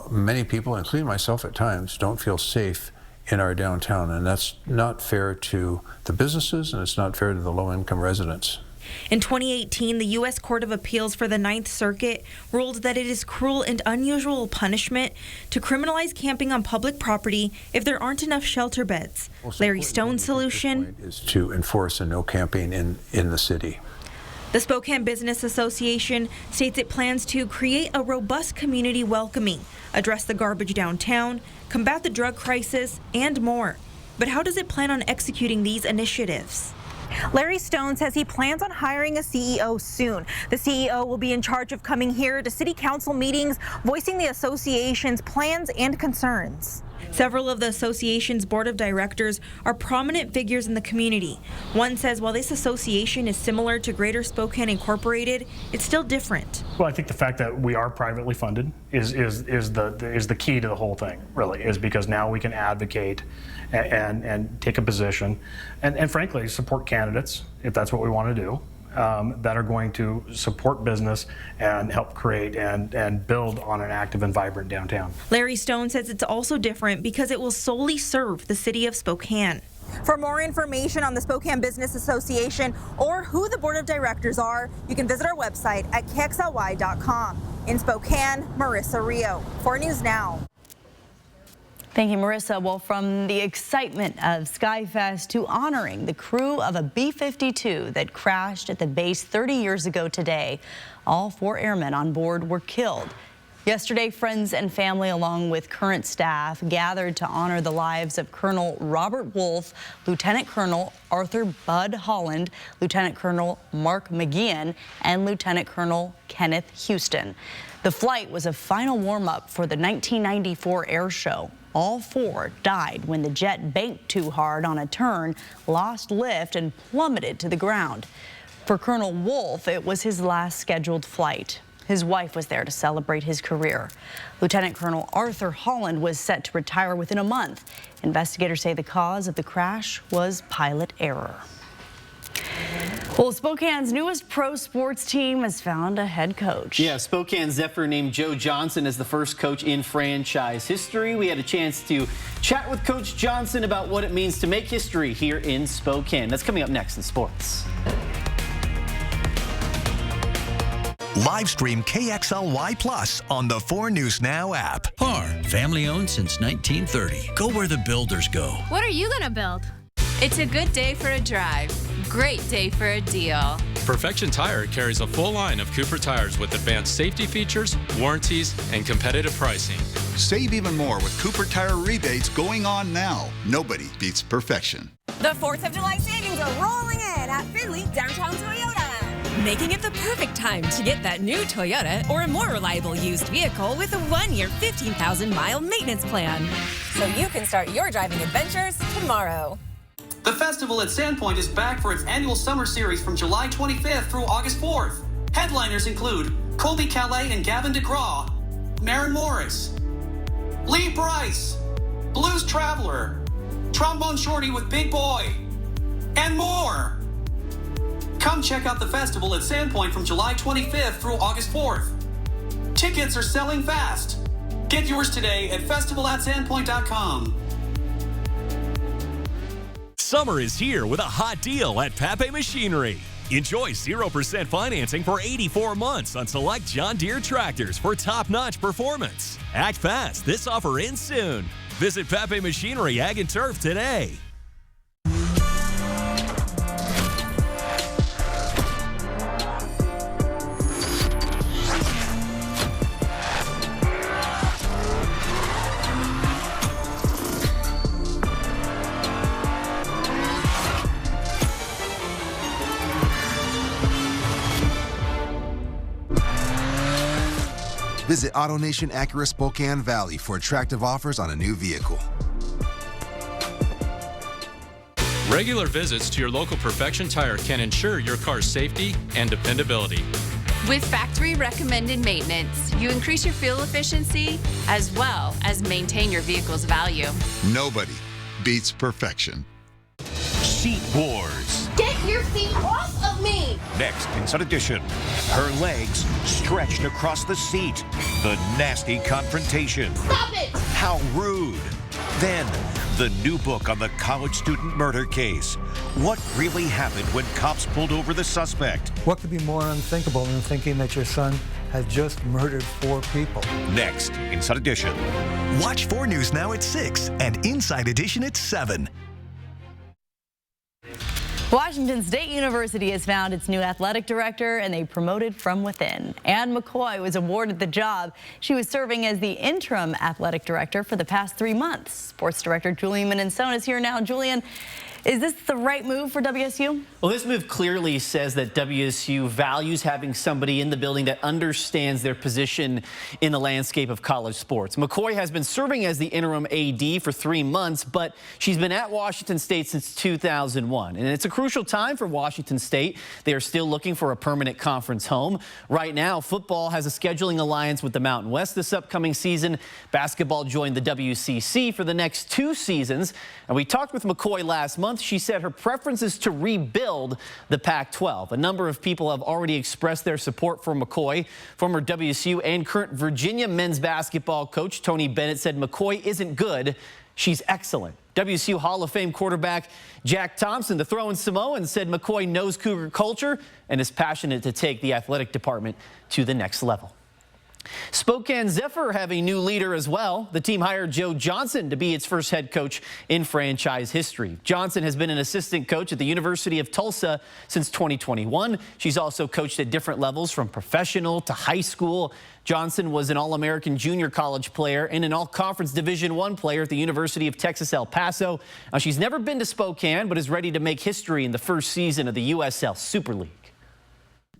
many people, including myself at times, don't feel safe in our downtown, and that's not fair to the businesses and it's not fair to the low-income residents. In 2018, the U.S. Court of Appeals for the Ninth Circuit ruled that it is cruel and unusual punishment to criminalize camping on public property if there aren't enough shelter beds. Larry Stone's solution is to enforce a no camping in the city. The Spokane Business Association states it plans to create a robust community welcoming, address the garbage downtown, combat the drug crisis, and more. But how does it plan on executing these initiatives? Larry Stone says he plans on hiring a CEO soon. The CEO will be in charge of coming here to city council meetings, voicing the association's plans and concerns. Several of the association's board of directors are prominent figures in the community. One says while this association is similar to Greater Spokane Incorporated, it's still different. Well, I think the fact that we are privately funded is the key to the whole thing, really, is because now we can advocate and take a position and frankly support candidates, if that's what we want to do, that are going to support business and help create and build on an active and vibrant downtown. Larry Stone says it's also different because it will solely serve the city of Spokane. For more information on the Spokane Business Association or who the board of directors are, you can visit our website at KXLY.com. In Spokane, Marissa Rio, 4 News Now. Thank you, Marissa. Well, from the excitement of SkyFest to honoring the crew of a B-52 that crashed at the base 30 years ago today, all 4 airmen on board were killed. Yesterday, friends and family, along with current staff, gathered to honor the lives of Colonel Robert Wolf, Lieutenant Colonel Arthur Bud Holland, Lieutenant Colonel Mark McGeehan, and Lieutenant Colonel Kenneth Houston. The flight was a final warm-up for the 1994 air show. All 4 died when the jet banked too hard on a turn, lost lift, and plummeted to the ground. For Colonel Wolf, it was his last scheduled flight. His wife was there to celebrate his career. Lieutenant Colonel Arthur Holland was set to retire within a month. Investigators say the cause of the crash was pilot error. Well, Spokane's newest pro sports team has found a head coach. Yeah, Spokane Zephyr named Joe Johnson as the first coach in franchise history. We had a chance to chat with Coach Johnson about what it means to make history here in Spokane. That's coming up next in sports. Live stream KXLY Plus on the 4 News Now app. PAR, family owned since 1930. Go where the builders go. What are you gonna build? It's a good day for a drive. Great day for a deal. Perfection Tire carries a full line of Cooper tires with advanced safety features, warranties, and competitive pricing. Save even more with Cooper Tire rebates going on now. Nobody beats perfection. The 4th of July savings are rolling in at Findlay Downtown Toyota, making it the perfect time to get that new Toyota or a more reliable used vehicle with a 1-year, 15,000-mile maintenance plan. so you can start your driving adventures tomorrow. The festival at Sandpoint is back for its annual summer series from July 25th through August 4th. Headliners include Colby Calais and Gavin DeGraw, Maren Morris, Lee Bryce, Blues Traveler, Trombone Shorty with Big Boy, and more. Come check out the festival at Sandpoint from July 25th through August 4th. Tickets are selling fast. Get yours today at festival@sandpoint.com. Summer is here with a hot deal at Pape Machinery. Enjoy 0% financing for 84 months on select John Deere tractors for top-notch performance. Act fast. This offer ends soon. Visit Pape Machinery Ag and Turf today. Visit AutoNation Acura Spokane Valley for attractive offers on a new vehicle. Regular visits to your local Perfection Tire can ensure your car's safety and dependability. With factory recommended maintenance, you increase your fuel efficiency as well as maintain your vehicle's value. Nobody beats perfection. Seat Wars. Get your feet off of me! Next in Edition. Her legs stretched across the seat. The nasty confrontation. Stop it! How rude. Then, the new book on the college student murder case. What really happened when cops pulled over the suspect? What could be more unthinkable than thinking that your son has just murdered 4 people? Next, Inside Edition. Watch 4 News Now at 6 and Inside Edition at 7. Washington State University has found its new athletic director, and they promoted from within. Ann McCoy was awarded the job. She was serving as the interim athletic director for the past 3 months. Sports director Julian Minnesota is here now. Julian, is this the right move for WSU? Well, this move clearly says that WSU values having somebody in the building that understands their position in the landscape of college sports. McCoy has been serving as the interim AD for 3 months, but she's been at Washington State since 2001. And it's a crucial time for Washington State. They are still looking for a permanent conference home. Right now, football has a scheduling alliance with the Mountain West this upcoming season. Basketball joined the WCC for the next 2 seasons. And we talked with McCoy last month. She said her preference is to rebuild the Pac-12. A number of people have already expressed their support for McCoy. Former WSU and current Virginia men's basketball coach Tony Bennett said McCoy isn't good, she's excellent. WSU Hall of Fame quarterback Jack Thompson, the throwing Samoan, said McCoy knows Cougar culture and is passionate to take the athletic department to the next level. Spokane Zephyr have a new leader as well. The team hired Joe Johnson to be its first head coach in franchise history. Johnson has been an assistant coach at the University of Tulsa since 2021. She's also coached at different levels from professional to high school. Johnson was an All-American junior college player and an All-Conference Division I player at the University of Texas El Paso. Now, she's never been to Spokane, but is ready to make history in the first season of the USL Super League.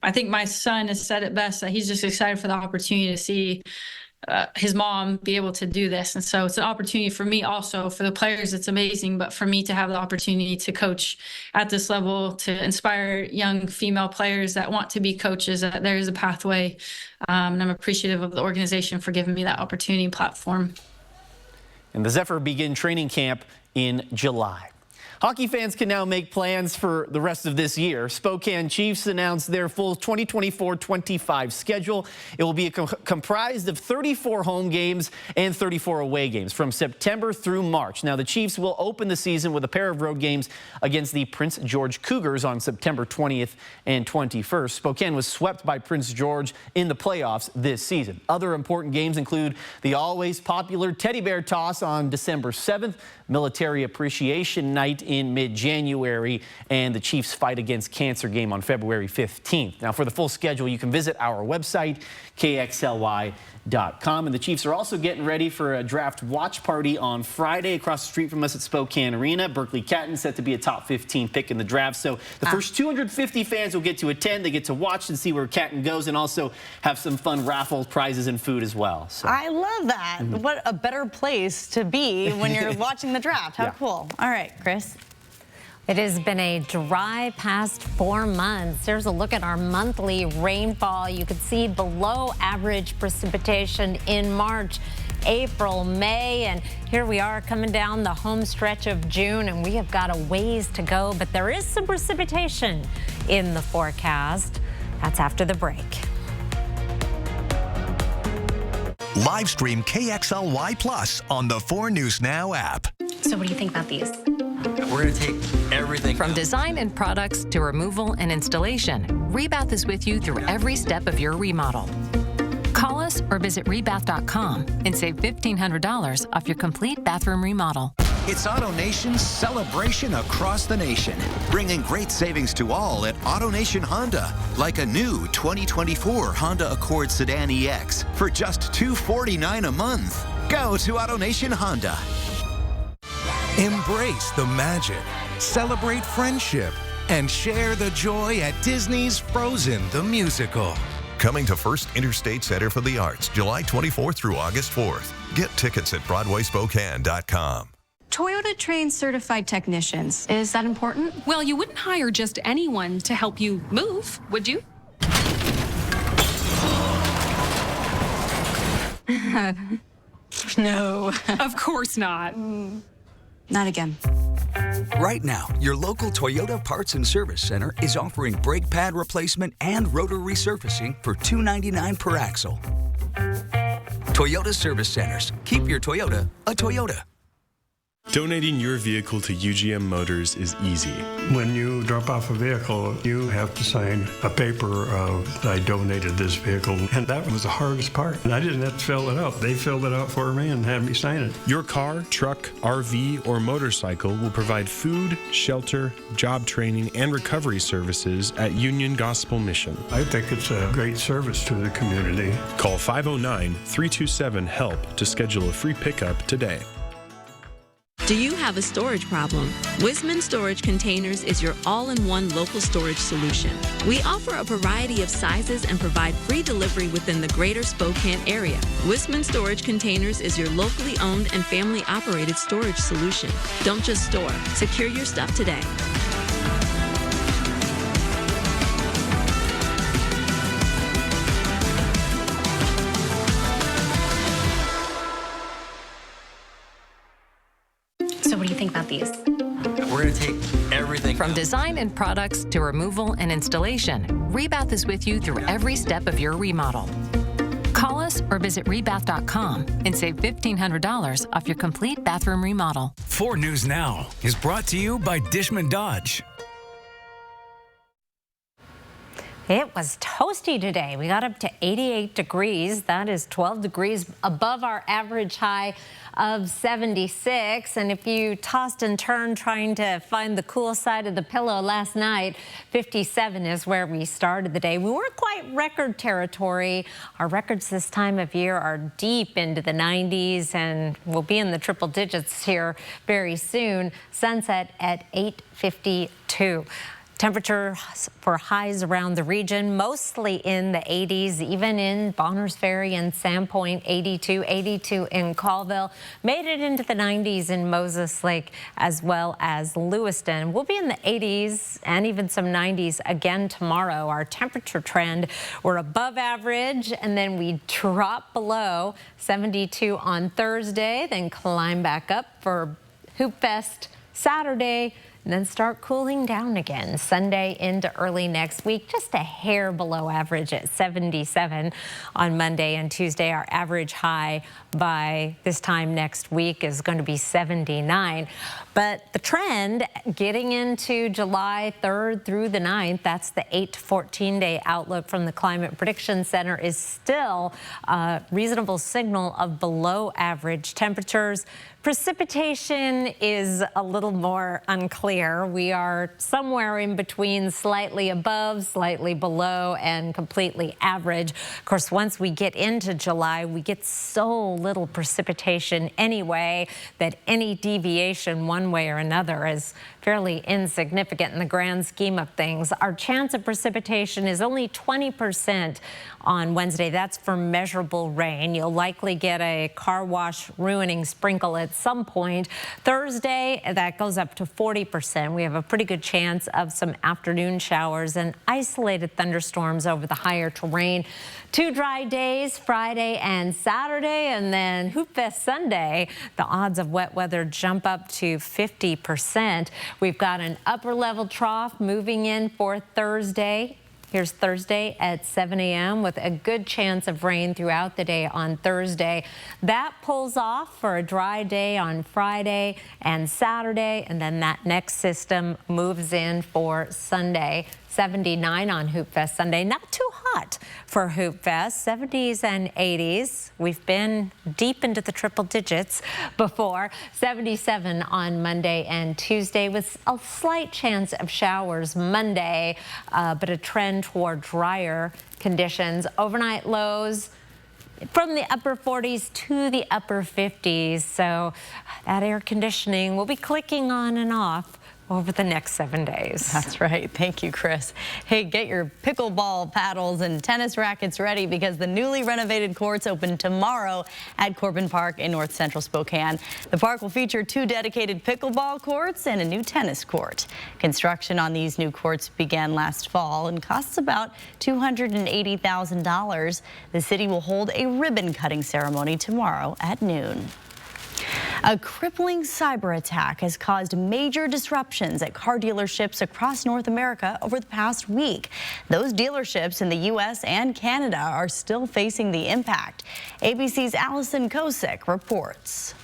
I think my son has said it best, that he's just excited for the opportunity to see his mom be able to do this. And so it's an opportunity for me also. For the players, it's amazing. But for me to have the opportunity to coach at this level, to inspire young female players that want to be coaches, that there is a pathway. And I'm appreciative of the organization for giving me that opportunity and platform. And the Zephyr begin training camp in July. Hockey fans can now make plans for the rest of this year. Spokane Chiefs announced their full 2024-25 schedule. It will be comprised of 34 home games and 34 away games from September through March. Now, the Chiefs will open the season with a pair of road games against the Prince George Cougars on September 20th and 21st. Spokane was swept by Prince George in the playoffs this season. Other important games include the always popular Teddy Bear Toss on December 7th, Military Appreciation Night in mid-January, and the Chiefs Fight Against Cancer game on February 15th. Now, for the full schedule, you can visit our website, KXLY.com. And the Chiefs are also getting ready for a draft watch party on Friday across the street from us at Spokane Arena. Berkeley Catton set to be a top 15 pick in the draft. So the first 250 fans will get to attend. They get to watch and see where Catton goes, and also have some fun raffle prizes and food as well. So. I love that. What a better place to be when you're watching the draft. How cool. All right, Chris. It has been a dry past 4 months. Here's a look at our monthly rainfall. You can see below average precipitation in March, April, May, and here we are coming down the home stretch of June, and we have got a ways to go, but there is some precipitation in the forecast. That's after the break. Live stream KXLY Plus on the 4 News Now app. So what do you think about these? We're going to take everything. From design and products to removal and installation, Rebath is with you through every step of your remodel. Call us or visit rebath.com and save $1,500 off your complete bathroom remodel. It's AutoNation's celebration across the nation, bringing great savings to all at AutoNation Honda, like a new 2024 Honda Accord Sedan EX for just $249 a month. Go to AutoNation Honda. Embrace the magic, celebrate friendship, and share the joy at Disney's Frozen the Musical. Coming to First Interstate Center for the Arts, July 24th through August 4th. Get tickets at BroadwaySpokane.com. Toyota trains certified technicians. Is that important? Well, you wouldn't hire just anyone to help you move, would you? No. Of course not. Not again. Right now, your local Toyota Parts and Service Center is offering brake pad replacement and rotor resurfacing for $299 per axle. Toyota Service Centers. Keep your Toyota a Toyota. Donating your vehicle to UGM Motors is easy. When you drop off a vehicle, you have to sign a paper of, I donated this vehicle, and that was the hardest part. And I didn't have to fill it out. They filled it out for me and had me sign it. Your car, truck, RV, or motorcycle will provide food, shelter, job training, and recovery services at Union Gospel Mission. I think it's a great service to the community. Call 509-327-HELP to schedule a free pickup today. Do you have a storage problem? Wisman Storage Containers is your all-in-one local storage solution. We offer a variety of sizes and provide free delivery within the greater Spokane area. Wisman Storage Containers is your locally owned and family-operated storage solution. Don't just store. Secure your stuff today. So what do you think about these? We're going to take everything. From design and products to removal and installation, Rebath is with you through every step of your remodel. Call us or visit rebath.com and save $1,500 off your complete bathroom remodel. 4 News Now is brought to you by Dishman Dodge. It was toasty today. We got up to 88 degrees. That is 12 degrees above our average high of 76. And if you tossed and turned trying to find the cool side of the pillow last night, 57 is where we started the day. We weren't quite record territory. Our records this time of year are deep into the 90s, and we'll be in the triple digits here very soon. Sunset at 8:52. Temperature for highs around the region, mostly in the 80s, even in Bonners Ferry and Sandpoint, 82 in Colville. Made it into the 90s in Moses Lake as well as Lewiston. We'll be in the 80s and even some 90s again tomorrow. Our temperature trend, we're above average, and then we drop below 72 on Thursday, then climb back up for Hoop Fest Saturday, and then start cooling down again Sunday into early next week, just a hair below average at 77 on Monday and Tuesday. Our average high by this time next week is going to be 79. But the trend getting into July 3rd through the 9th, that's the 8 to 14 day outlook from the Climate Prediction Center, is still a reasonable signal of below average temperatures. Precipitation is a little more unclear. We are somewhere in between slightly above, slightly below, and completely average. Of course, once we get into July, we get so little precipitation anyway that any deviation one way or another is fairly insignificant in the grand scheme of things. Our chance of precipitation is only 20% on Wednesday. That's for measurable rain. You'll likely get a car wash ruining sprinkle at some point. Thursday, that goes up to 40%. We have a pretty good chance of some afternoon showers and isolated thunderstorms over the higher terrain. 2 dry days, Friday and Saturday, and then Hoop Fest Sunday. The odds of wet weather jump up to 50%. We've got an upper level trough moving in for Thursday. Here's Thursday at 7 a.m. with a good chance of rain throughout the day on Thursday. That pulls off for a dry day on Friday and Saturday, and then that next system moves in for Sunday. 79 on Hoop Fest Sunday. Not too hot for Hoop Fest. 70s and 80s. We've been deep into the triple digits before. 77 on Monday and Tuesday with a slight chance of showers Monday, but a trend toward drier conditions. Overnight lows from the upper 40s to the upper 50s. So that air conditioning will be clicking on and off over the next 7 days. That's right. Thank you, Chris. Hey, get your pickleball paddles and tennis rackets ready because the newly renovated courts open tomorrow at Corbin Park in North Central Spokane. The park will feature 2 dedicated pickleball courts and a new tennis court. Construction on these new courts began last fall and costs about $280,000. The city will hold a ribbon cutting ceremony tomorrow at noon. A crippling cyber attack has caused major disruptions at car dealerships across North America over the past week. Those dealerships in the U.S. and Canada are still facing the impact. ABC's Allison Kosick reports.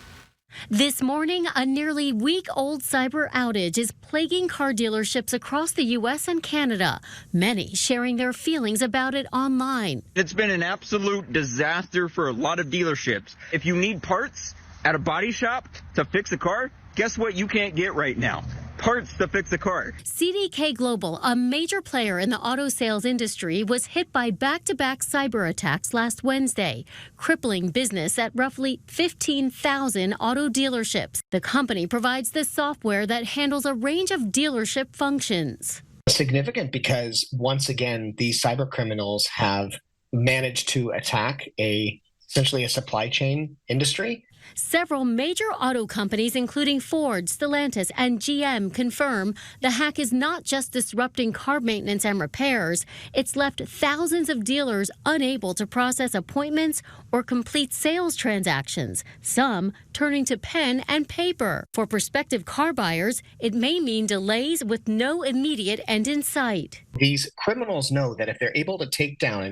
This morning, a nearly week-old cyber outage is plaguing car dealerships across the U.S. and Canada, many sharing their feelings about it online. It's been an absolute disaster for a lot of dealerships. If you need parts at a body shop to fix a car, guess what you can't get right now? Parts to fix a car. CDK Global, a major player in the auto sales industry, was hit by back-to-back cyber attacks last Wednesday, crippling business at roughly 15,000 auto dealerships. The company provides the software that handles a range of dealership functions. Significant because, once again, these cyber criminals have managed to attack essentially a supply chain industry. Several major auto companies, including Ford, Stellantis, and GM, confirm the hack is not just disrupting car maintenance and repairs. It's left thousands of dealers unable to process appointments or complete sales transactions, some turning to pen and paper. For prospective car buyers, it may mean delays with no immediate end in sight. These criminals know that if they're able to take down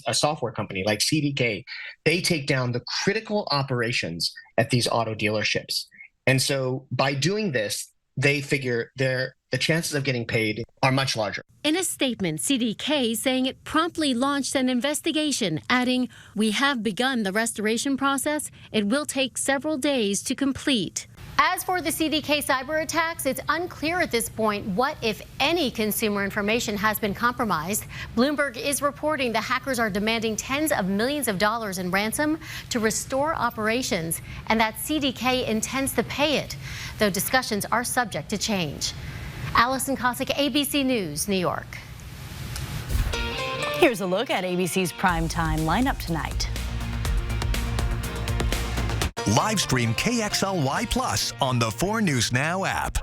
a software company like CDK, they take down the critical operations at these auto dealerships. And so by doing this, they figure the chances of getting paid are much larger. In a statement, CDK saying it promptly launched an investigation, adding, "We have begun the restoration process. It will take several days to complete." As for the CDK cyber attacks, it's unclear at this point what, if any, consumer information has been compromised. Bloomberg is reporting the hackers are demanding tens of millions of dollars in ransom to restore operations, and that CDK intends to pay it, though discussions are subject to change. Allison Cossack, ABC News, New York. Here's a look at ABC's primetime lineup tonight. Live stream KXLY Plus on the 4 News Now app.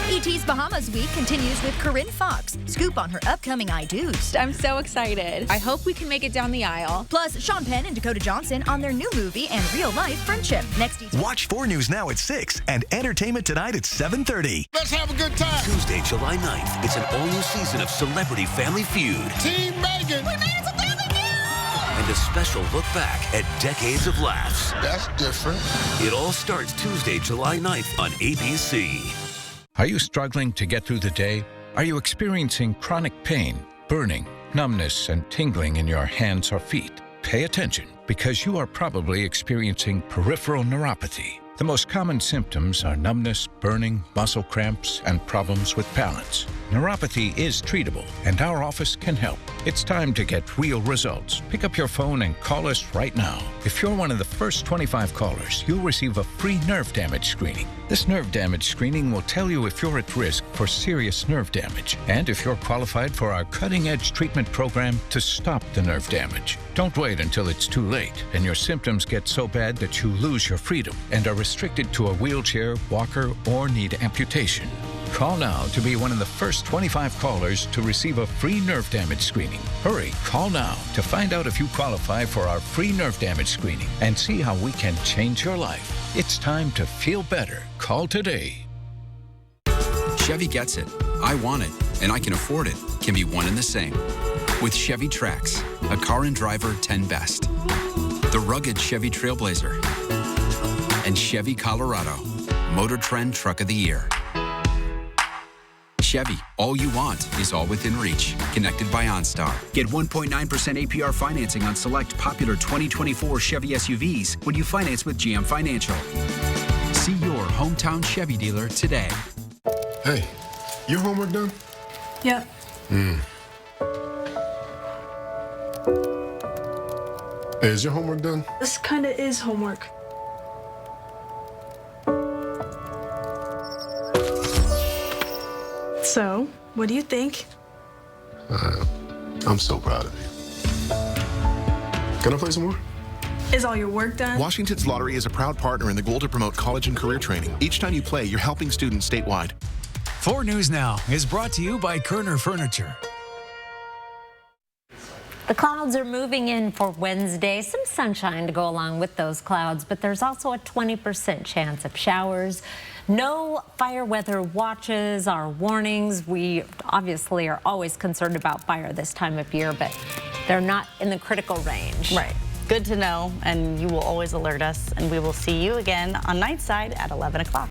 ET's Bahamas Week continues with Corinne Fox. Scoop on her upcoming I Do's. I'm so excited. I hope we can make it down the aisle. Plus, Sean Penn and Dakota Johnson on their new movie and real-life friendship. Next ET. Watch 4 News Now at 6 and Entertainment Tonight at 7:30. Let's have a good time. Tuesday, July 9th, it's an all-new season of Celebrity Family Feud. Team Megan. We made it to Family Feud! And a special look back at decades of laughs. That's different. It all starts Tuesday, July 9th on ABC. Are you struggling to get through the day? Are you experiencing chronic pain, burning, numbness, and tingling in your hands or feet? Pay attention, because you are probably experiencing peripheral neuropathy. The most common symptoms are numbness, burning, muscle cramps, and problems with balance. Neuropathy is treatable, and our office can help. It's time to get real results. Pick up your phone and call us right now. If you're one of the first 25 callers, you'll receive a free nerve damage screening. This nerve damage screening will tell you if you're at risk for serious nerve damage and if you're qualified for our cutting-edge treatment program to stop the nerve damage. Don't wait until it's too late and your symptoms get so bad that you lose your freedom and are restricted to a wheelchair, walker, or need amputation. Call now to be one of the first 25 callers to receive a free nerve damage screening. Hurry, call now to find out if you qualify for our free nerve damage screening and see how we can change your life. It's time to feel better. Call today. Chevy gets it. I want it, and I can afford it can be one and the same. With Chevy Trax, a car and driver 10 best. The rugged Chevy Trailblazer. And Chevy Colorado, Motor Trend Truck of the Year. Chevy, all you want is all within reach. Connected by OnStar. Get 1.9% APR financing on select popular 2024 Chevy SUVs when you finance with GM Financial. See your hometown Chevy dealer today. Hey, your homework done? Yep. Hey, is your homework done? This kind of is homework. So, what do you think? I'm so proud of you. Can I play some more? Is all your work done? Washington's Lottery is a proud partner in the goal to promote college and career training. Each time you play, you're helping students statewide. 4 News Now is brought to you by Kerner Furniture. The clouds are moving in for Wednesday. Some sunshine to go along with those clouds, but there's also a 20% chance of showers. No fire weather watches or warnings. We obviously are always concerned about fire this time of year, but they're not in the critical range. Right. Good to know, and you will always alert us, and we will see you again on Nightside at 11 o'clock.